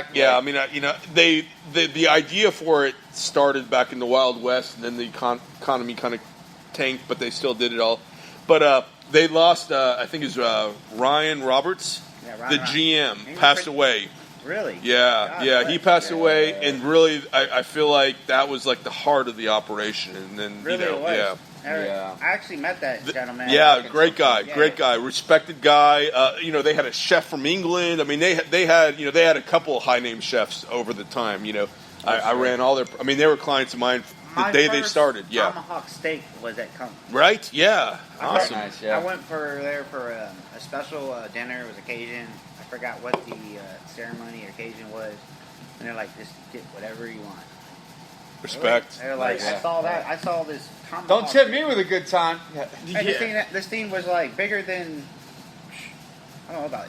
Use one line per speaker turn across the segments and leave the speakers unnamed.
back.
Yeah, I mean, the idea for it started back in the Wild West, and then the economy kind of tanked, but they still did it all. But they lost, I think it was Ryan Roberts, the GM, passed away.
Really?
Yeah, he passed away, and really, I feel like that was like the heart of the operation. And then,
Really,
you know,
it was.
yeah.
I actually met that gentleman.
Yeah, great guy, respected guy. They had a chef from England. I mean, they had a couple of high name chefs over the time. I ran all their. I mean, they were clients of mine the day they started. Yeah,
tomahawk steak was at Cummins.
Right? Yeah, awesome.
Nice, yeah.
I went for a special dinner. It was occasion. I forgot what the ceremony or occasion was, and they're like, just get whatever you want.
Respect.
They're like,
Yeah.
I saw that. I saw this.
Don't tip me with a good time.
Hey, this thing was like bigger than, I don't know, about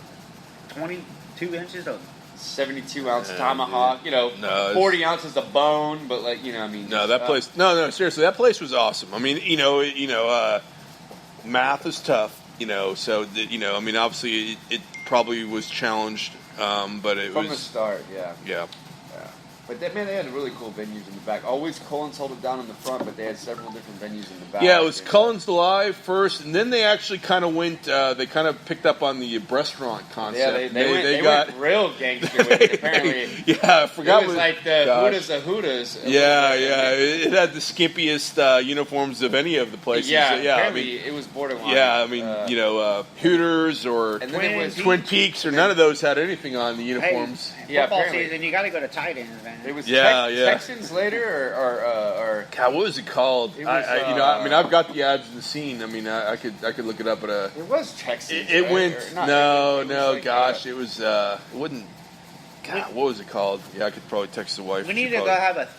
22 inches of
72-ounce tomahawk.
No,
40 ounces of bone, but I mean.
No, that place. No, seriously, that place was awesome. I mean, math is tough. So I mean, obviously, it probably was challenged, but it was
from the start. Yeah.
Yeah.
But they had really cool venues in the back. Always Collins held it down in the front, but they had several different venues in the back.
Yeah, it was Cullen's Live first, and then they actually kind of went. They kind of picked up on the restaurant concept.
Yeah, they went real gangster with it, apparently.
Yeah, I forgot.
It was like the Hoodas of Hoodas.
Yeah. It had the skimpiest uniforms of any of the places.
Yeah,
apparently
it was borderline.
Yeah, I mean, Hooters or
and then it was
Twin Peaks or none of those had anything on the uniforms.
Hey, football season, you got to go to tight ends, man.
It was
yeah.
Texans later, or
God, what was it called?
It was,
I mean, I've got the ads in the scene. I mean, I could look it up, but
it was Texans.
It
right?
went
It
was it wouldn't. God, what was it called? Yeah, I could probably text the wife.
We need to go have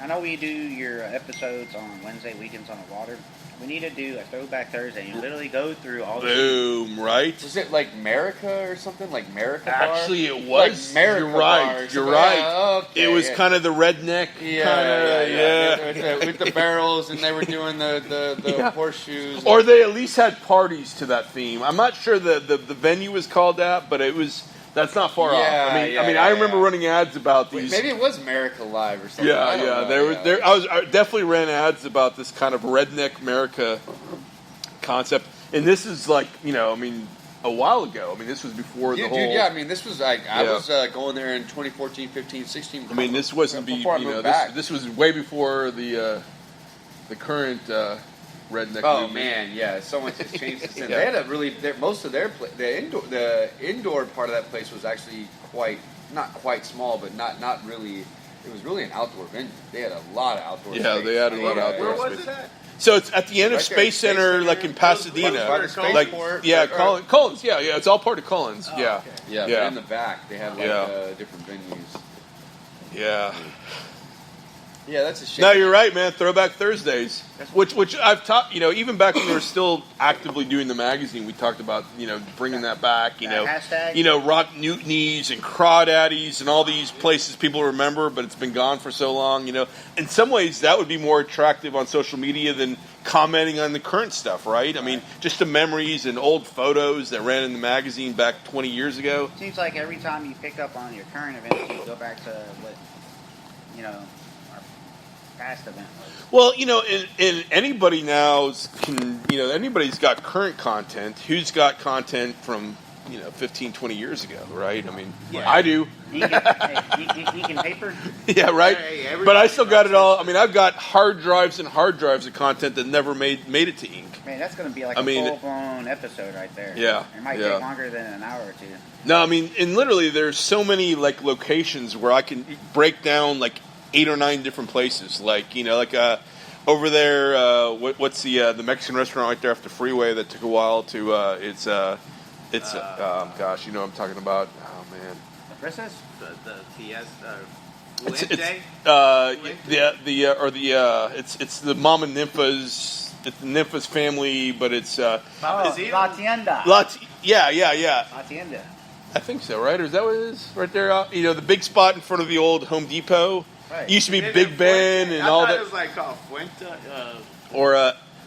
I know we do your episodes on Wednesday weekends on the water. We need to do a Throwback Thursday and literally go through all the...
Boom, right?
Was it like America or something? Like America
Actually,
bar?
it was.
Like America
You're right. You're right.
Okay,
it was kind of the redneck
with the barrels, and they were doing the horseshoes.
Or they at least had parties to that theme. I'm not sure the venue was called that, but it was... That's not far off. I remember running ads about these.
Maybe it was America Live or something.
There. I definitely ran ads about this kind of redneck America concept, and this is like a while ago. I mean, this was before the whole.
Dude, yeah. I mean, this was like I was going there in 2014, 15, 16.
I mean, this wasn't this was way before the current. Redneck movement.
Man, yeah, so much has changed since then. They had most of their the indoor part of that place was actually not quite small, but not really. It was really an outdoor venue. They had a lot of outdoor.
Yeah, they had a lot of outdoor.
Where was it at?
So it's at the end of Space Center, like in Pasadena, Collins. Yeah, it's all part of Collins.
But in the back they had different venues.
Yeah.
Yeah, that's a shame.
No, you're right, man. Throwback Thursdays, which I've taught. Even back when we were still actively doing the magazine, we talked about bringing that back.
Hashtag.
Rock Newtonies and Crawdaddies and all these places people remember, but it's been gone for so long. In some ways, that would be more attractive on social media than commenting on the current stuff, right? I mean, just the memories and old photos that ran in the magazine back 20 years ago.
Seems like every time you pick up on your current events, you go back to what past event.
Well, and anybody now anybody's got current content. Who's got content from 15, 20 years ago, right? I mean, I do.
Ink and paper.
Yeah, right. But I still got it all. I mean, I've got hard drives and hard drives of content that never made it to ink.
Man, that's going to be like a full-blown episode right there.
Yeah.
It might take longer than an hour or two.
No, I mean, and literally, there's so many locations where I can break down 8 or 9 different places, over there. What's the Mexican restaurant right there off the freeway that took a while to? Gosh, you know what I'm talking about. Oh man,
The Princess,
the Fiesta.
It's the Mama Nympha's. It's the Nympha's family, but it's
La Tienda.
Yeah.
La Tienda.
I think so, right? Or is that what it is? Right there, the big spot in front of the old Home Depot.
Right.
Used to be Big Ben and all that.
It was called Fuente.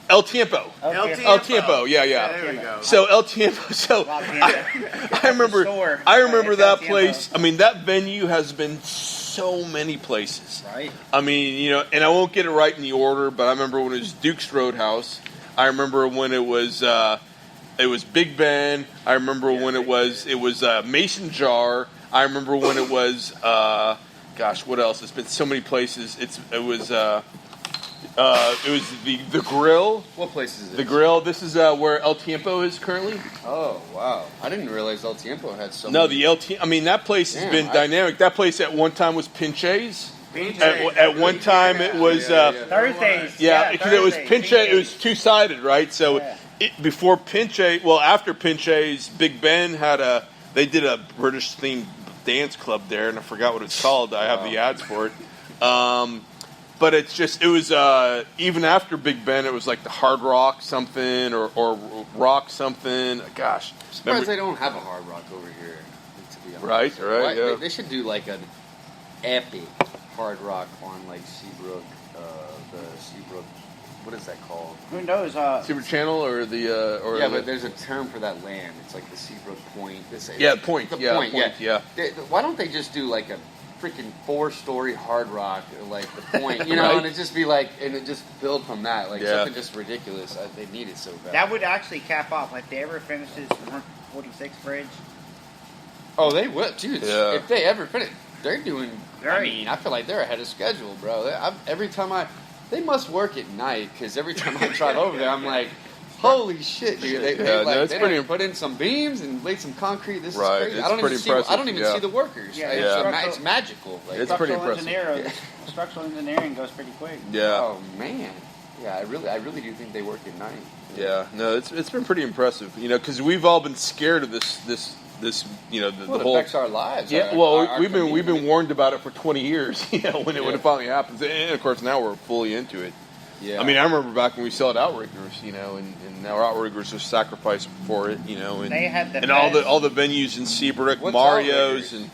El Tiempo. El Tiempo, yeah.
There we go.
So El Tiempo. So I remember
It's El
that
Tiempo.
place. I mean, that venue has been so many places.
Right.
I mean, and I won't get it right in the order, but I remember when it was Duke's Roadhouse. I remember when it was Big Ben. I remember when it was Mason Jar. I remember when it was gosh, what else? It's been so many places. It was the Grill.
What place is it?
The Grill. This is where El Tiempo is currently.
Oh wow! I didn't realize El Tiempo had so.
No,
many.
the El Tiempo. I mean, that place has
Damn,
been dynamic. That place at one time was Pinche's.
PJ.
At one time, it was.
Thursdays.
Yeah, because it was
Thursdays.
Pinche. It was two-sided, right? So
Yeah.
before Pinche, well, after Pinche's, Big Ben they did a British themed dance club there, and I forgot what it's called. I have the ads for it. But it was even after Big Ben, it was like the Hard Rock something or Rock something. Gosh,
I'm surprised
remember-
they don't have a Hard Rock over here. To be honest,
Right,
Why-
yeah.
They should do like an epic Hard Rock on like Seabrook, the Seabrook. What is that called?
Who knows?
Super Channel or the or
Yeah,
the,
but there's a term for that land. It's like the Seabrook Point.
Point.
The
Yeah,
point.
point. Yeah.
Why don't they just do like a freaking 4-story Hard Rock, like the Point, you know,
Right.
and it just be like, and it just build from that, like
Yeah.
something just ridiculous. They need it so bad.
that would actually cap off. Like, they ever finish this 46th bridge?
Oh, they will, dude.
Yeah.
If they ever finish, they're doing. I
Right.
mean, I feel like they're ahead of schedule, bro. They must work at night because every time I drive over there, I'm like, holy shit, dude! They
Yeah, no, it's
they
pretty
done put in some beams and laid some concrete. This
Right,
is crazy.
it's
I don't
pretty
even see. I
impressive,
don't even
yeah.
see the workers.
Yeah,
Yeah.
It's magical. Like,
It's pretty
Structural
impressive.
Structural engineering goes pretty quick.
Yeah.
Oh man, yeah. I really do think they work at night.
Yeah, no, it's been pretty impressive, because we've all been scared of this, the
Well, it
whole.
affects our lives.
Yeah,
our-
well,
our
we've been
community.
warned about it for 20 years, when it
Yeah.
finally happens, and of course now we're fully into it.
Yeah.
I mean, I remember back when we sold Outriggers, and our Outriggers are sacrificed for it, and
They had the
and all
best-
the venues in Seabrook,
What's
Mario's,
Outriggers?
and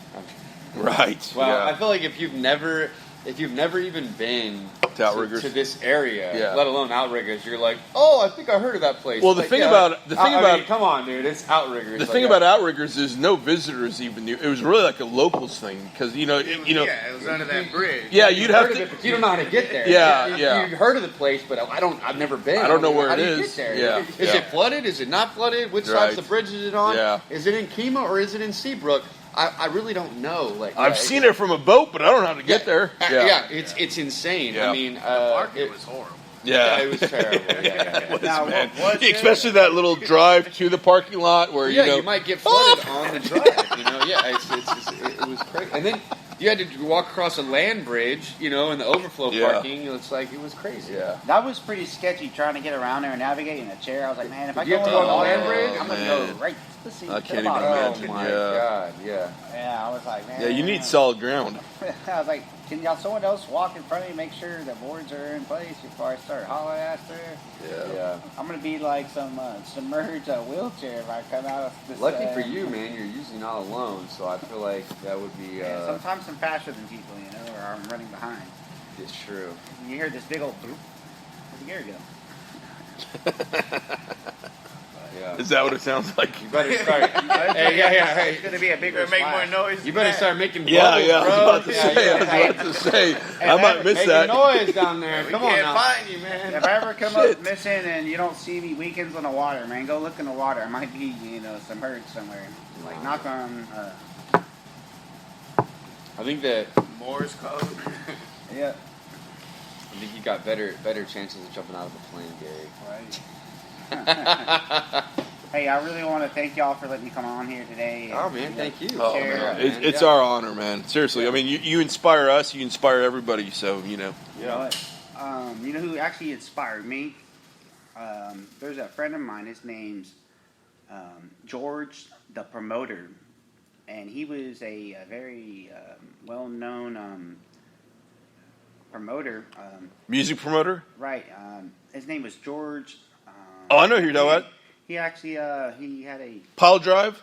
right.
Well,
yeah.
I feel like if you've never even been
To Outriggers?
to this area,
Yeah.
let alone Outriggers, you're like, oh, I think I heard of that place.
Well, the
Like,
thing
yeah,
about-
I mean, come on, dude, it's Outriggers.
The thing about Outriggers is no visitors even knew. It was really like a locals thing because
Yeah, it was under that bridge.
Yeah,
you'd
you'd have
heard of
to.
it, but you don't know how to get there.
Yeah, yeah.
You've heard of the place, but I've never been.
I don't know where
how
it
do you
is.
Get there?
Yeah,
Is
yeah.
it flooded? Is it not flooded? Which
Right.
side's the bridge is it on?
Yeah.
Is it in Kemah or is it in Seabrook? I really don't know. Like
I've seen it from a boat, but I don't know how to get there.
It's insane.
Yeah.
I mean,
The market was horrible.
yeah, it was terrible. Yeah.
Was,
Now,
man.
what's it?
Especially that little drive to the parking lot where
Yeah,
you
you might get flooded on the drive. It was crazy. And then you had to walk across a land bridge, in the overflow
Yeah.
parking. It's like it was crazy.
Yeah.
That was pretty sketchy trying to get around there and navigate in a chair. I was like, man, if I
Did you
go
have to go on the
water,
land bridge?
I'm going to
Man.
go right to the sea.
I
to
can't
the
even
bottom.
imagine.
Oh my
Yeah.
god, yeah.
Yeah, I was like, man.
Yeah, you need solid ground.
I was like, can y'all someone else walk in front of me, make sure the boards are in place before I start hauling ass through?
Yeah.
I'm gonna be like some submerged wheelchair if I come out of this.
Lucky for you, man, you're usually not alone, so I feel like that would be
Yeah, sometimes I'm faster than people, or I'm running behind.
it's true.
You hear this big old bloop. Where'd the gear go?
Yeah.
Is that what it sounds like?
You better start. Hey.
It's gonna be a bigger
Make more
splash.
noise.
You better start making
Yeah,
bubbles,
yeah. I was
bro.
about to say. I was about to say. I might miss
Making
that.
noise down there.
We
Come on
can't
now.
find you, man.
If I ever come
Shit.
up missing and you don't see me weekends on the water, man, go look in the water. I might be, submerged somewhere. Like knock on.
I think that
Morse code.
Yeah.
I think you got better chances of jumping out of a plane, Gary.
Right. Hey, I really want to thank y'all for letting me come on here today.
Oh man, thank you.
Oh,
Chair,
man.
man.
It's
Yeah.
our honor, man. Seriously. I mean, you inspire us. You inspire everybody. So,
You know what? You know who actually inspired me? There's a friend of mine. His name's George the Promoter, and he was a very well-known promoter.
music promoter.
Right. His name was George.
Oh, I know who you're talking about.
He actually he had a
Pile Drive.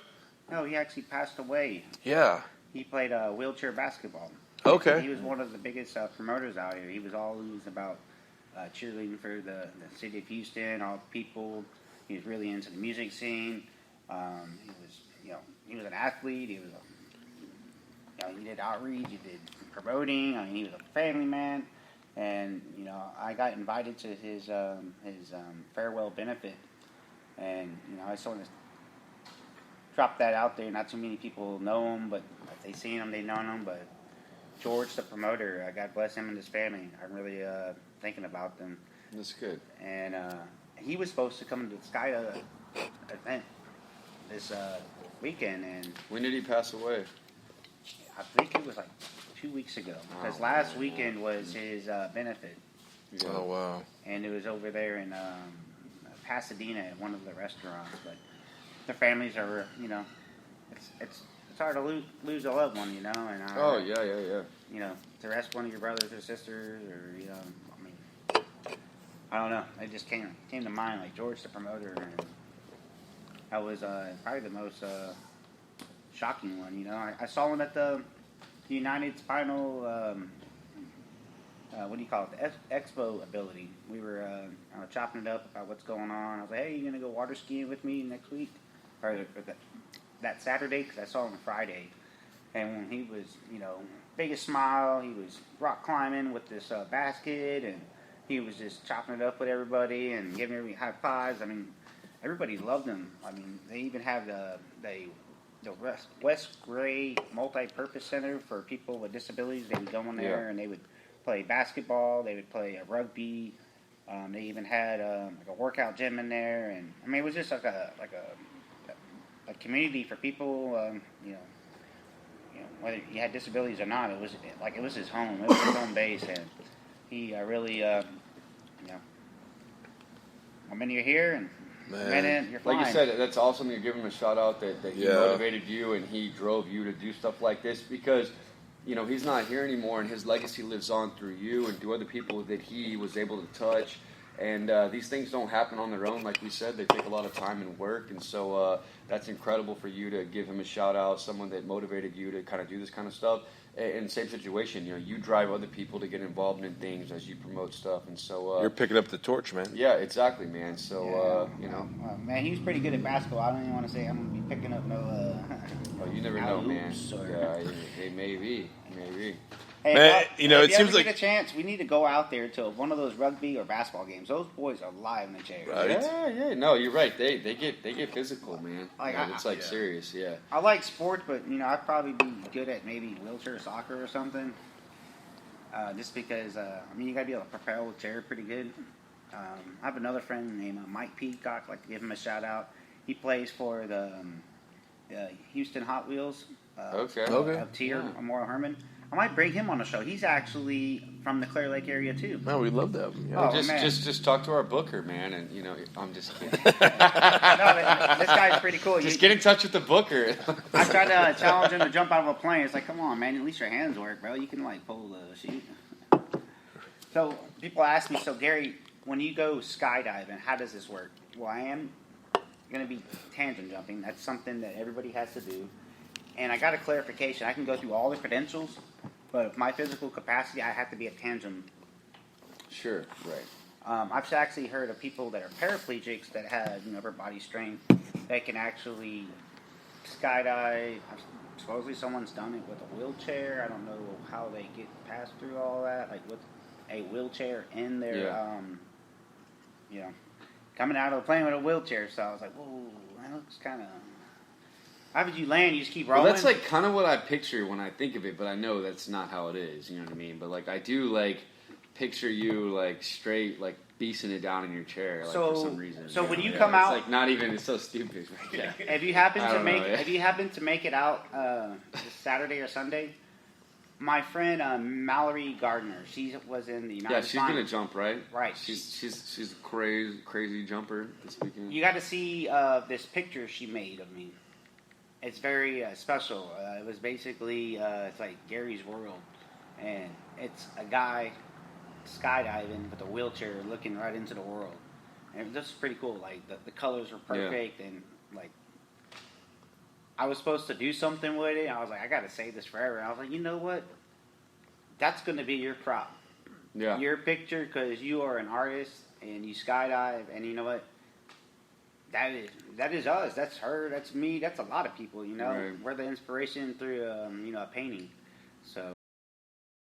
no. He actually passed away.
Yeah.
He played wheelchair basketball.
Okay.
He was one of the biggest promoters out here. He was always about cheerleading for the city of Houston, all the people. He was really into the music scene. He was an athlete. He was he did outreach. He did promoting. He was a family man. And I got invited to his farewell benefit, and I just want to drop that out there. Not too many people know him, but if they seen him, they know him. But George, the promoter, God bless him and his family. I'm really thinking about them.
That's good.
And he was supposed to come to the Sky event this weekend, and
When did he pass away?
I think it was like 2 weeks ago, because last weekend was his benefit,
Oh wow.
and it was over there in Pasadena at one of the restaurants. But the families are, it's hard to lose a loved one, and
Oh yeah.
To rest one of your brothers or sisters, or I don't know. It just came to mind, like George the promoter, and that was probably the most shocking one. I saw him at the United Spinal, what do you call it, the Expo ability. We were chopping it up about what's going on. I was like, hey, you going to go water skiing with me next week? Or that Saturday, because I saw him Friday. And when he was, biggest smile, he was rock climbing with this basket, and he was just chopping it up with everybody and giving everybody high fives. Everybody loved him. They even have the West Gray Multi-Purpose Center for people with disabilities. They would go in there and they would play basketball. They would play rugby. They even had a workout gym in there, and it was just like a community for people. Whether you had disabilities or not, it was his home. It was his home base, and he really, one minute you're here, and one minute you're flying.
Like you said, that's awesome. You're giving him a shout out that he motivated you and he drove you to do stuff like this, because he's not here anymore, and his legacy lives on through you and through other people that he was able to touch. And these things don't happen on their own, like we said. They take a lot of time and work, and so that's incredible for you to give him a shout out, someone that motivated you to kind of do this kind of stuff. In the same situation, you drive other people to get involved in things as you promote stuff, and so
You're picking up the torch, man.
Yeah, exactly, man. So
man, he was pretty good at basketball. I don't even want to say I'm gonna be picking up no.
you never know, man.
Or...
Yeah, maybe.
Hey,
Man,
if
it
you
seems
ever
like
get a chance, we need to go out there to one of those rugby or basketball games. Those boys are live in the chairs.
Right.
Yeah. No, you're right. They get physical, man. It's serious. Yeah.
I like sports, but I'd probably be good at maybe wheelchair soccer or something. Just because you gotta be able to propel a chair pretty good. I have another friend named Mike Peacock. I'd like to give him a shout out. He plays for the Houston Hot Wheels.
Okay.
Of Tier, Memorial Herman. I might bring him on the show. He's actually from the Clear Lake area too.
No, we love that. Yeah.
Oh,
just talk to our booker, man, and I'm just kidding.
No, this guy's pretty cool.
Just get in touch with the booker.
I tried to challenge him to jump out of a plane. It's like, come on, man, at least your hands work, bro. You can pull the chute. So people ask me, so Gary, when you go skydiving, how does this work? Well, I am going to be tangent jumping. That's something that everybody has to do. And I got a clarification. I can go through all the credentials, but with my physical capacity, I have to be a tandem.
Sure, right.
I've actually heard of people that are paraplegics that have upper body strength that can actually skydive. Supposedly someone's done it with a wheelchair. I don't know how they get past through all that, with a wheelchair in their, coming out of the plane with a wheelchair. So I was like, whoa, that looks kind of... How would you land? You just keep rolling?
Well, that's kind of what I picture when I think of it, but I know that's not how it is. You know what I mean? But I do picture you straight beasting it down in your chair for some reason.
So when you come out,
it's not even. It's so stupid. Yeah.
Have you happened to make it out Saturday or Sunday? My friend Mallory Gardner, she was in the United
States. Yeah, she's gonna jump, right?
Right.
She's a crazy jumper this weekend.
You got to see this picture she made of me. It's very special. It was basically, it's like Gary's World. And it's a guy skydiving with a wheelchair looking right into the world. And it was just pretty cool. The colors were perfect. Yeah. And, I was supposed to do something with it. I was like, I got to save this forever. And I was like, you know what? That's going to be your crop.
Yeah.
your picture because you are an artist and you skydive, and you know what? That is us. That's her. That's me. That's a lot of people. You know,
Right.
we're the inspiration through a painting. So